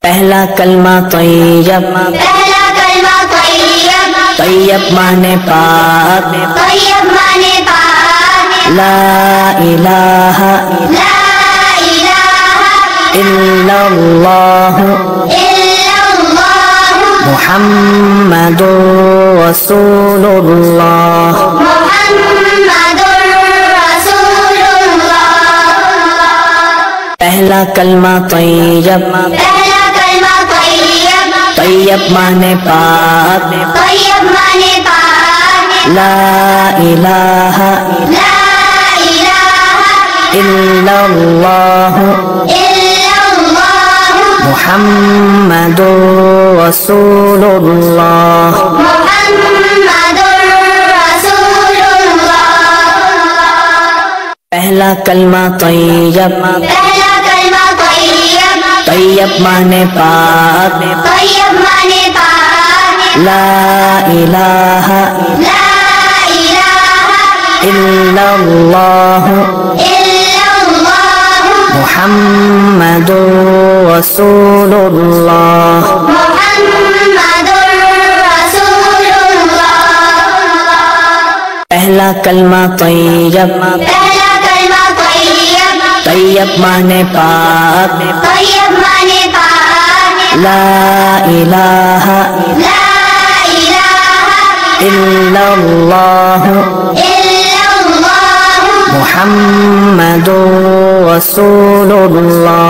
پہلا کلمہ طیب، پہلا کلمہ طیب، طیب مانے پاک، طیب مانے پاک، لا الہ لا الہ الا اللہ الا اللہ محمد رسول اللہ۔ محمد رسول اللہ۔ پہلا کلمہ طیب، پہلا کلمہ طیب، طیب مانے پاک، طیب مانے پاک، لا الہ لا الہ الا اللہ الا اللہ محمد رسول اللہ۔ محمد رسول اللہ۔ پہلا کلمہ طیب، پہلا کلمہ طیب، طیب مانے پاک، طیب مانے پاک، لا الہ لا الہ الا اللہ الا اللہ محمد رسول اللہ۔ محمد رسول اللہ۔ پہلا کلمہ طیب، پہلا کلمہ طیب، طیب مانے پاک، طیب مانے پاک، لا الہ لا الہ الا اللہ الا اللہ محمد رسول اللہ۔